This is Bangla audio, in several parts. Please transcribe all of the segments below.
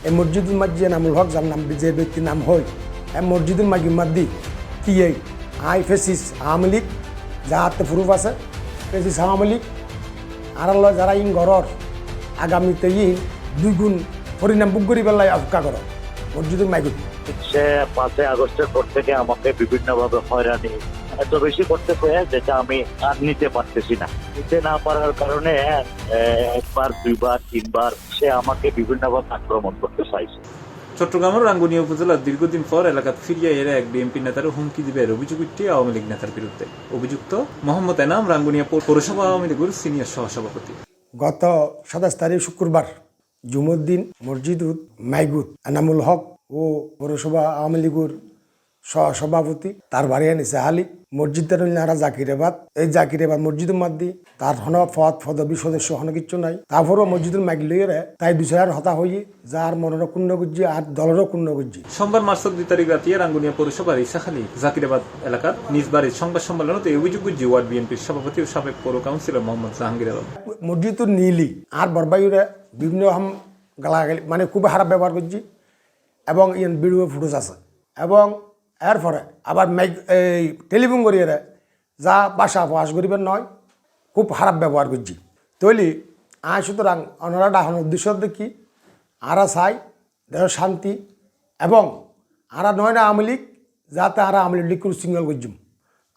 এই মসজিদুল মাঝি নামুল হক যার নাম যে ব্যক্তির নাম হয় এই মসজিদুল মাঝি মাদ্দি কি এই ফেসিস আওয়ামী লীগ যা হাতে প্রুফ আছে ফেসিস আওয়ামী লীগ আর যারা ইন ঘরর আগামীতে দুই গুণ পরিণাম বুক করি পেলাই অপেক্ষা করো মসজিদুল মাইগুদ। সে 5 আগস্টের পর থেকে আমাকে বিভিন্নভাবে হয়রানি এত বেশি করতেছে যেটা আমি আর নিতে পারতেছি না। নিতে না পারার কারণে একবার, দুইবার, তিনবার সে আমাকে বিভিন্নভাবে আক্রমণ করতে চাইছে। চট্টগ্রামের রাঙ্গুনিয়া উপজেলার দীর্ঘদিন পর এলাকাত ফিরিয়া এরা এক বিএনপি নেতার হুমকি দিবে অভিযোগ উঠছে আওয়ামী লীগ নেতার বিরুদ্ধে। অভিযুক্ত মোহাম্মদ এনাম রাঙ্গুনিয়া পৌরসভা আওয়ামী লীগের সিনিয়র সহসভাপতি। গত 27 তারিখ শুক্রবার জুমুদ্দিন মসজিদুল মাইগুদ এনামুল হক ও পৌরসভা আওয়ামী লীগের সভাপতি তার বাড়ি আনিছে আলী মসজিদের নারা জাকিরাবাদ এই জাকিরাবাদ মসজিদুল মাদ্দি তার হন পদবী সদস্য হন কিচ্ছু নাই তারপরও মসজিদুল মাইগ লইরে তাই বিষয়ের হতা হই যার মনের ক্ষুণ্ণ গুজ্জি আর দলেরও ক্ষুণ্ণ গুজ্জি। সোমবার মার্চ 2 তারিখ রাতে রাঙ্গুনিয়া পৌরসভার ইসাখালী জাকিরাবাদ এলাকার নিজ বাড়ির সংবাদ সম্মেলনত এই অভিযোগ গুজ্জি ওয়ার্ড বিএনপির সভাপতি ও সাবেক পৌর কাউন্সিলর মোহাম্মদ জাহাঙ্গীর আলম। মসজিদুল নীলি আর বরবাইরে বিভিন্ন গালাগালি মানে খুব খারাপ ব্যবহার করছি এবং ইয়ান ভিডিও ফুটেজ আছে এবং এরপরে আবার এই টেলিফোন করিয়ে যা বাসা ফাঁস করিবেন নয় খুব খারাপ ব্যবহার করছি তৈলি সুতরাং অনারা ডাহানোর উদ্দেশ্য দেখি আরা চাই দেহ শান্তি এবং আরা নয় না আওয়ামী লীগ যাতে আরা আওয়ামী লীগ সিঙ্গল করছুম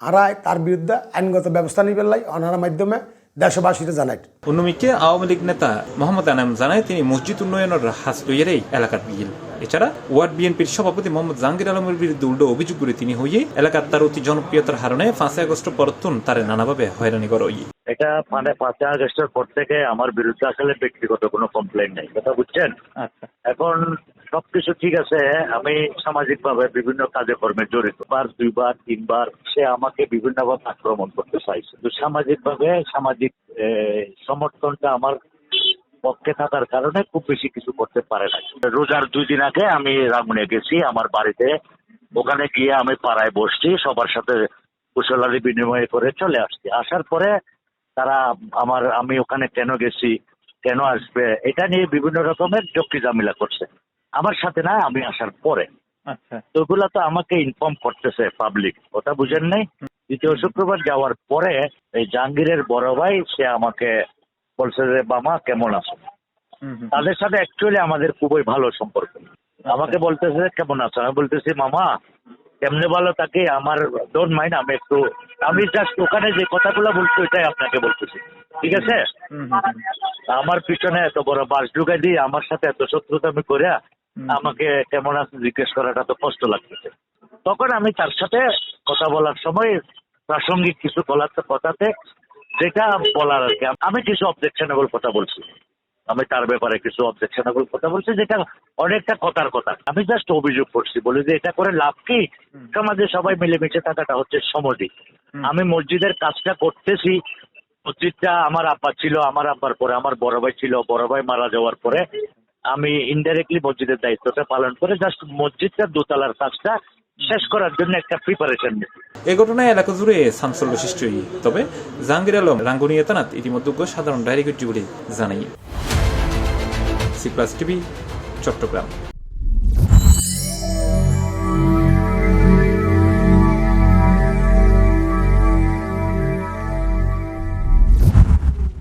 আরা তার বিরুদ্ধে আইনগত ব্যবস্থা নিবেন লাই অনার মাধ্যমে দেশবাসীরা জানায়। অন্যদিকে আওয়ামী লীগ নেতা মোহাম্মদ এনাম জানায় তিনি মসজিদ উন্নয়নের হাস লইয়ারেই এলাকার বিল। এছাড়া ওয়ার্ড বিএনপির সভাপতি মোহাম্মদ জাহাঙ্গীর আলমের বিরুদ্ধে উল্টো অভিযোগ করে তিনি হইয়ে এলাকার তার অতি জনপ্রিয়তার কারণে 5 আগস্ট পরতুন তারে নানাভাবে হয়রানি করে। এটা মানে 5 আগস্টের পর থেকে আমার বিরুদ্ধে আসলে ব্যক্তিগত কোনো কমপ্লেন নেই, কথা বুঝছেন। আচ্ছা, এখন সবকিছু ঠিক আছে, আমি সামাজিক ভাবে বিভিন্ন কাজে কর্মে জড়িত। বার, দুইবার, তিনবার সে আমাকে বিভিন্নভাবে আক্রমণ করতে চাইছে। তো সামাজিক ভাবে সামাজিক সমর্থনটা আমার পক্ষে থাকার কারণে খুব বেশি কিছু করতে পারে না। রোজার 2 দিন আগে আমি রাঙ্গুনিয়া গেছি আমার বাড়িতে, ওখানে গিয়ে আমি পাড়ায় বসছি, সবার সাথে কুশলাদি বিনিময় করে চলে আসছি। আসার পরে তারা আমি ওখানে কেন গেছি, কেন আসবে, এটা নিয়ে বিভিন্ন রকমের যুক্তি ঝামেলা করছে আমার সাথে না, আমি আসার পরে। আচ্ছা, তো ওগুলা তো আমাকে ইনফর্ম করতেছে পাবলিক, ওটা বুঝেন নাই। দ্বিতীয় শুক্রবার যাওয়ার পরে এই জাহাঙ্গীরের বড় ভাই সে আমাকে বলছে যে মামা কেমন আছো। তাদের সাথে অ্যাকচুয়ালি আমাদের খুবই ভালো সম্পর্ক। আমাকে বলতেছে কেমন আছো, আমি বলতেছি মামা কেমনে ভালো থাকে আমার ডোন্ট মাইন্ড, আমি জাস্ট ওখানে যে কথাগুলো বলছি ওইটাই আপনাকে বলতেছি, ঠিক আছে। আমার পিছনে এত বড় বাস ঢুকাই দিয়ে আমার সাথে এত শত্রুতা আমি করে আমাকে কেমন আছে জিজ্ঞেস করাটা তো কষ্ট লাগতেছে। তখন আমি তার সাথে কথা বলার সময় প্রাসঙ্গিক কিছু কথাতে যেটা বলার আর কি, আমি কিছু অবজেকশনেবল কথা বলছি, আমি তার ব্যাপারে কিছু অবজেকশনেবল কথা বলছি যেটা অনেকটা কথার কথা। আমি জাস্ট অভিযোগ করছি, বলি যে এটা করে লাভ কি, সমাজে সবাই মিলেমিশে থাকাটা হচ্ছে সমাধি। আমি মসজিদের কাজটা করতেছি, মসজিদটা আমার আব্বা ছিল, আমার আব্বার পরে আমার বড় ভাই ছিল, বড় ভাই মারা যাওয়ার পরে আমি ইনডাইরেক্টলি মসজিদের দায়িত্বটা পালন করে জাস্ট মসজিদটা দোতলার কাজটা শেষ করার জন্য একটা প্রিপারেশন নিই। এই ঘটনায় এলাকা জুড়ে চাঞ্চল্য সৃষ্টি হই, তবে জাহাঙ্গীর আলম রাঙ্গুনিয়া থানাত ইতিমধ্যে সাধারণ ডায়েরি করছে বলে জানাই। C plus TV, Chittagong.